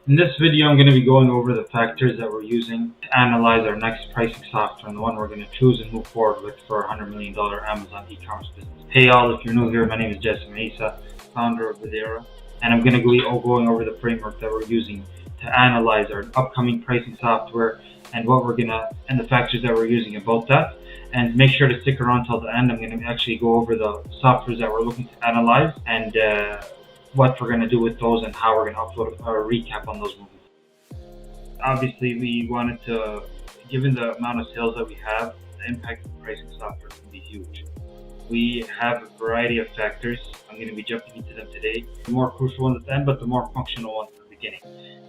In this video, I'm going to be going over the factors that we're using to analyze our next pricing software and the one we're going to choose and move forward with for our $100 million Amazon e-commerce business. Hey all, if you're new here, my name is Jassim Isa, founder of Videra, and I'm going to be going over the framework that we're using to analyze our upcoming pricing software and and the factors that we're using about that. And make sure to stick around till the end. I'm going to actually go over the softwares that we're looking to analyze and what we're going to do with those and how we're going to upload a recap on those movies. Obviously, we wanted to, given the amount of sales that we have, the impact of the pricing software can be huge. We have a variety of factors. I'm going to be jumping into them today. The more crucial ones at the end, but the more functional ones at the beginning.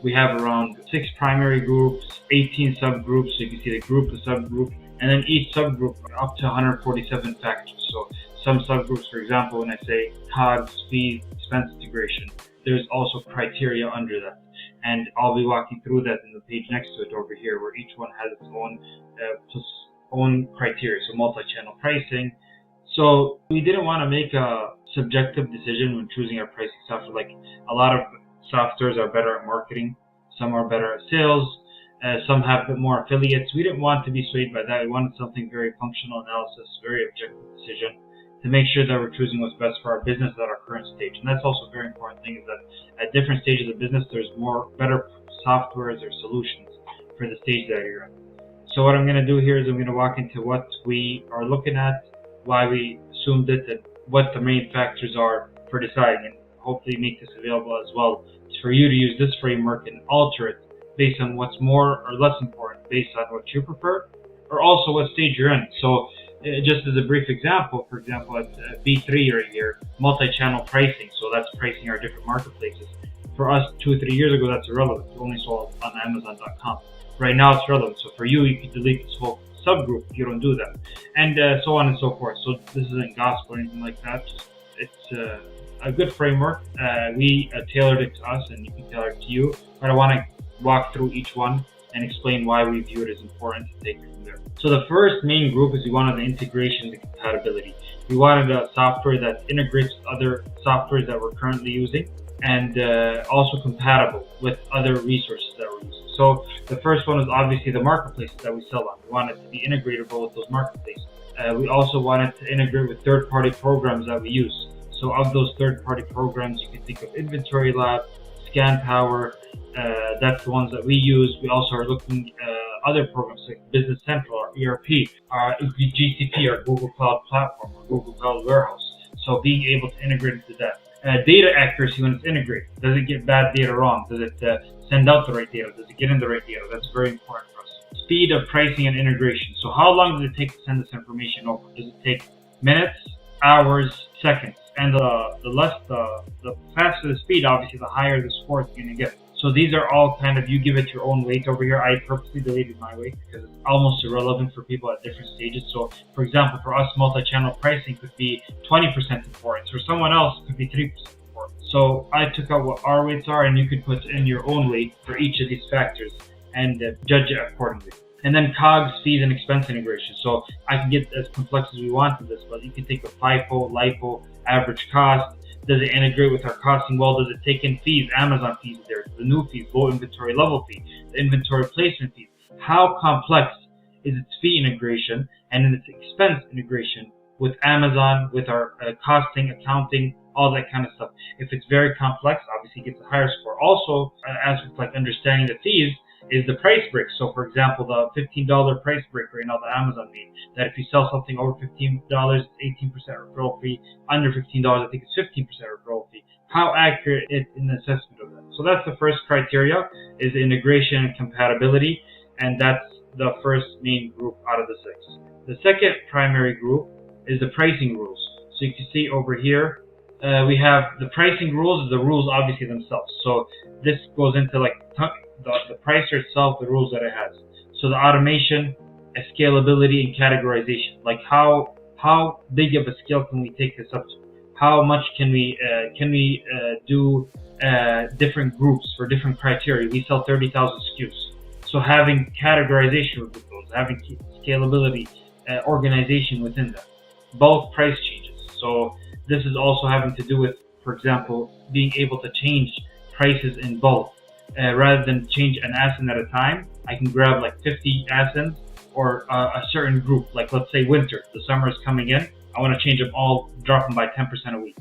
We have around 6 primary groups, 18 subgroups, so you can see the group, the subgroup, and then each subgroup up to 147 factors. So some subgroups, for example, when I say COGS, fees, expense integration, there's also criteria under that. And I'll be walking through that in the page next to it over here, where each one has its own criteria, so multi-channel pricing. So we didn't want to make a subjective decision when choosing our pricing software. Like a lot of softwares are better at marketing, some are better at sales, some have more affiliates. We didn't want to be swayed by that. We wanted something very functional analysis, very objective decision to make sure that we're choosing what's best for our business at our current stage. And that's also a very important thing, is that at different stages of business, there's better softwares or solutions for the stage that you're in. So what I'm going to do here is I'm going to walk into what we are looking at, why we assumed it, and what the main factors are for deciding, and hopefully make this available as well for you to use this framework and alter it based on what's more or less important, based on what you prefer, or also what stage you're in. So just as a brief example, for example, at B3 right here, multi-channel pricing, so that's pricing our different marketplaces. For us, 2 or 3 years ago, that's irrelevant. We only sold on Amazon.com. Right now, it's relevant. So for you, you can delete this whole subgroup if you don't do that, and so on and so forth. So this isn't gospel or anything like that. It's a good framework. We tailored it to us, and you can tailor it to you. But I want to walk through each one and explain why we view it as important to take it from there. So the first main group is we wanted the integration and the compatibility. We wanted a software that integrates with other softwares that we're currently using, and also compatible with other resources that we're using. So the first one is obviously the marketplaces that we sell on. We want it to be integratable with those marketplaces. We also wanted to integrate with third-party programs that we use. So of those third-party programs, you can think of Inventory Lab, Scan Power. That's the ones that we use. We also are looking at other programs like Business Central, or ERP, GCP, or Google Cloud Platform, or Google Cloud Warehouse. So being able to integrate into that. Data accuracy when it's integrated. Does it get bad data wrong? Does it send out the right data? Does it get in the right data? That's very important for us. Speed of pricing and integration. So how long does it take to send this information over? Does it take minutes, hours, seconds? And the faster the speed, obviously, the higher the score it's going to get. So these are all kind of, you give it your own weight over here. I purposely deleted my weight because it's almost irrelevant for people at different stages. So for example, for us, multi-channel pricing could be 20% importance. For someone else, it could be 3% importance. So I took out what our weights are, and you could put in your own weight for each of these factors and judge it accordingly. And then COGS, fees, and expense integration. So I can get as complex as we want to this, but you can think of FIFO, LIFO, average cost. Does it integrate with our costing? Well, does it take in fees, Amazon fees there, the new fees, low inventory level fee, the inventory placement fees? How complex is its fee integration and its expense integration with Amazon, with our costing, accounting, all that kind of stuff? If it's very complex, obviously it gets a higher score. Also, aspects like understanding the fees is the price break. So for example, the $15 price break right now that Amazon made, that if you sell something over $15, it's 18% referral fee. Under $15, I think it's 15% referral fee. How accurate is in the assessment of that? So that's the first criteria, is integration and compatibility, and that's the first main group out of the 6. The second primary group is the pricing rules. So you can see over here, we have the pricing rules, the rules obviously themselves. So this goes into like the pricer itself, the rules that it has. So the automation, scalability, and categorization. Like how big of a scale can we take this up to? How much can we do different groups for different criteria? We sell 30,000 SKUs. So having categorization with those, having scalability, organization within that. Bulk price changes. So this is also having to do with, for example, being able to change prices in bulk. rather than change an ASIN at a time, I can grab like 50 ASINs or a certain group. Like let's say winter, the summer is coming in. I want to change them all, drop them by 10% a week.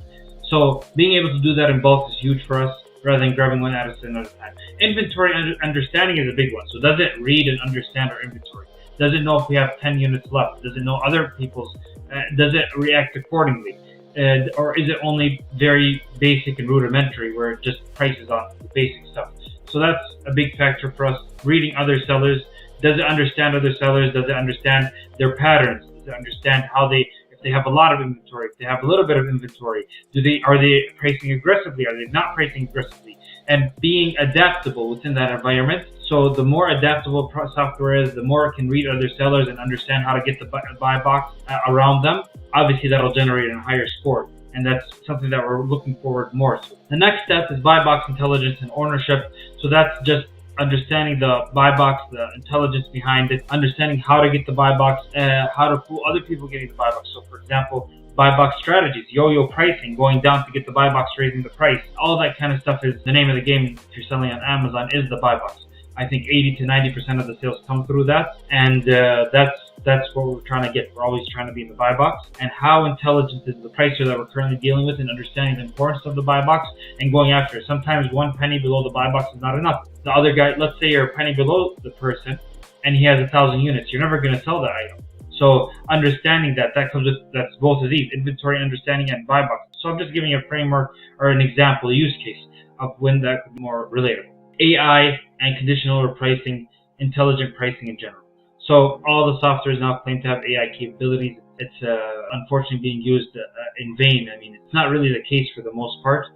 So being able to do that in bulk is huge for us, rather than grabbing one ASIN at a time. Inventory understanding is a big one. So does it read and understand our inventory? Does it know if we have 10 units left? Does it know other people's? Does it react accordingly? Or is it only very basic and rudimentary where it just prices on the basic stuff? So that's a big factor for us. Reading other sellers. Does it understand other sellers? Does it understand their patterns? Does it understand how if they have a lot of inventory, if they have a little bit of inventory, are they pricing aggressively? Are they not pricing aggressively? And being adaptable within that environment. So the more adaptable software is, the more it can read other sellers and understand how to get the buy box around them. Obviously, that'll generate a higher score. And that's something that we're looking forward more to. The next step is buy box intelligence and ownership. So that's just understanding the buy box, the intelligence behind it, understanding how to get the buy box, how to fool other people getting the buy box. So for example, buy box strategies, yo-yo pricing, going down to get the buy box, raising the price. All that kind of stuff is the name of the game if you're selling on Amazon, is the buy box. I think 80 to 90% of the sales come through that, and that's what we're trying to get. We're always trying to be in the buy box. And how intelligent is the pricer that we're currently dealing with in understanding the importance of the buy box and going after it? Sometimes 1 penny below the buy box is not enough. The other guy, let's say you're a penny below the person and he has 1,000 units, you're never going to sell that item. So understanding that comes with, that's both of these, inventory understanding and buy box. So I'm just giving a framework or an example, a use case of when that could be more relatable. AI and conditional repricing, intelligent pricing in general. So all the softwares now claim to have AI capabilities. It's unfortunately being used in vain. I mean, it's not really the case for the most part.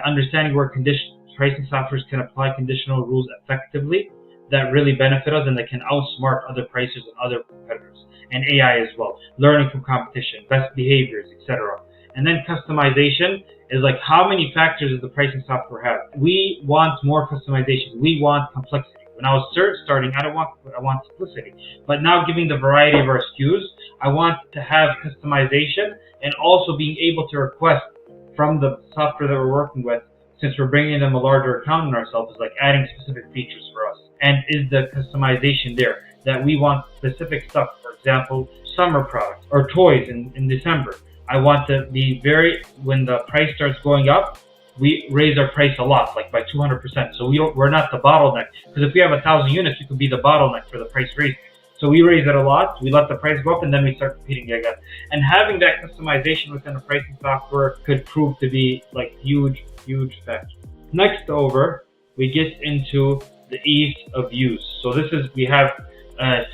Understanding where pricing softwares can apply conditional rules effectively that really benefit us and that can outsmart other pricers and other competitors. And AI as well. Learning from competition, best behaviors, etc. And then customization is like how many factors does the pricing software have? We want more customization. We want complexity. When I was starting, I want simplicity. But now giving the variety of our SKUs, I want to have customization and also being able to request from the software that we're working with, since we're bringing them a larger account in ourselves, is like adding specific features for us. And is the customization there that we want specific stuff? For example, summer products or toys in December. I want to be when the price starts going up, we raise our price a lot, like by 200%. So we're not the bottleneck. Because if we have 1,000 units, we could be the bottleneck for the price raising. So we raise it a lot, we let the price go up, and then we start competing again. And having that customization within the pricing software could prove to be like huge factor. Next over, we get into the ease of use. So we have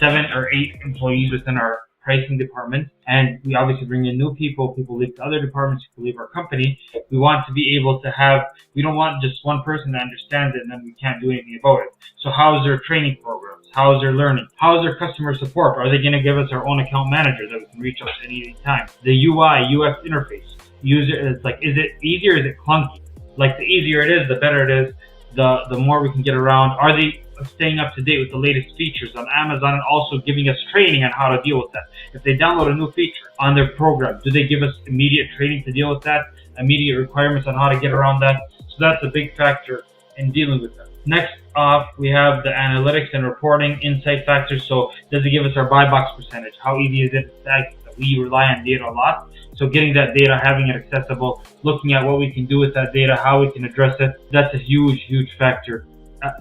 7 or 8 employees within our pricing department, and we obviously bring in new people leave to other departments, people leave our company. We want to be able to we don't want just one person that understands it and then we can't do anything about it. So how is their training programs? How is their learning? How is their customer support? Are they going to give us our own account manager that we can reach out to any time? The UI, UX interface. It's like, is it easier? Is it clunky? Like the easier it is, the better it is, the more we can get around. Are they staying up to date with the latest features on Amazon and also giving us training on how to deal with that? If they download a new feature on their program, do they give us immediate training to deal with that, immediate requirements on how to get around that? So that's a big factor in dealing with that. Next off, we have the analytics and reporting insight factors. So does it give us our buy box percentage? How easy is it to access? We rely on data a lot. So getting that data, having it accessible, looking at what we can do with that data, how we can address it, that's a huge factor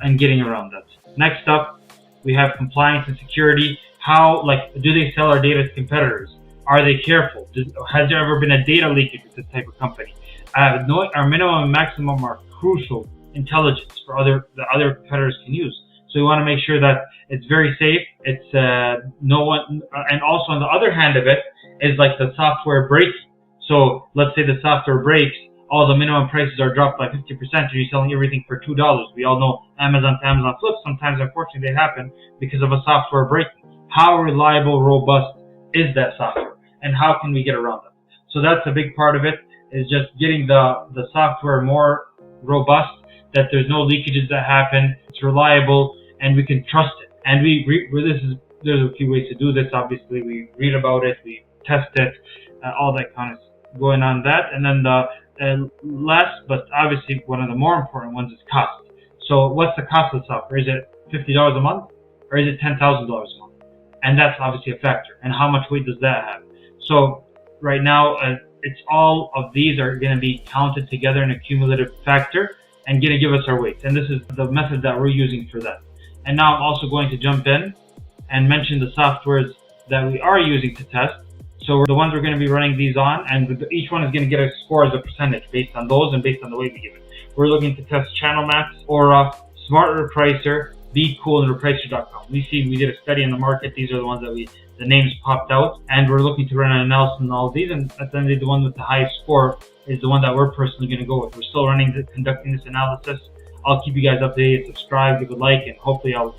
in getting around that. Next up, we have compliance and security. Do they sell our data to competitors? Are they careful? Has there ever been a data leakage with this type of company? Our minimum and maximum are crucial intelligence for the other competitors can use. So we want to make sure that it's very safe. It's no one, and also on the other hand of it is like the software breaking. So let's say the software breaks, all the minimum prices are dropped by 50%, and you're selling everything for $2. We all know Amazon to Amazon flips. Sometimes, unfortunately, they happen because of a software breaking. How reliable, robust is that software, and how can we get around that? So that's a big part of it, is just getting the software more robust, that there's no leakages that happen, it's reliable, and we can trust it. And there's a few ways to do this. Obviously, we read about it, we test it, all that kind of going on that. And then the last, but obviously one of the more important ones is cost. So what's the cost of the software? Is it $50 a month or is it $10,000 a month? And that's obviously a factor. And how much weight does that have? So right now, it's all of these are going to be counted together in a cumulative factor and going to give us our weights. And this is the method that we're using for that. And now I'm also going to jump in and mention the softwares that we are using to test. So the ones we're going to be running these on, and each one is going to get a score as a percentage based on those and based on the weight we give it. We're looking to test Channel Max, Aura, Smart Repricer, Be Cool, and repricer.com. We did a study in the market. These are the ones that the names popped out, and we're looking to run an analysis on all of these. And at the end of the one with the highest score is the one that we're personally going to go with. We're still conducting this analysis. I'll keep you guys updated. Subscribe, give a like, and hopefully I'll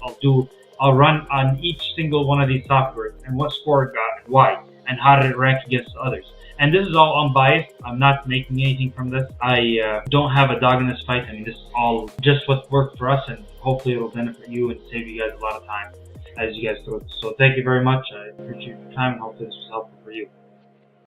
run on each single one of these softwares and what score it got and why, and how did it rank against others. And this is all unbiased. I'm not making anything from this. I don't have a dog in this fight. I mean, this is all just what worked for us, and hopefully it'll benefit you and save you guys a lot of time as you guys go. So thank you very much. I appreciate your time, and hopefully this was helpful for you.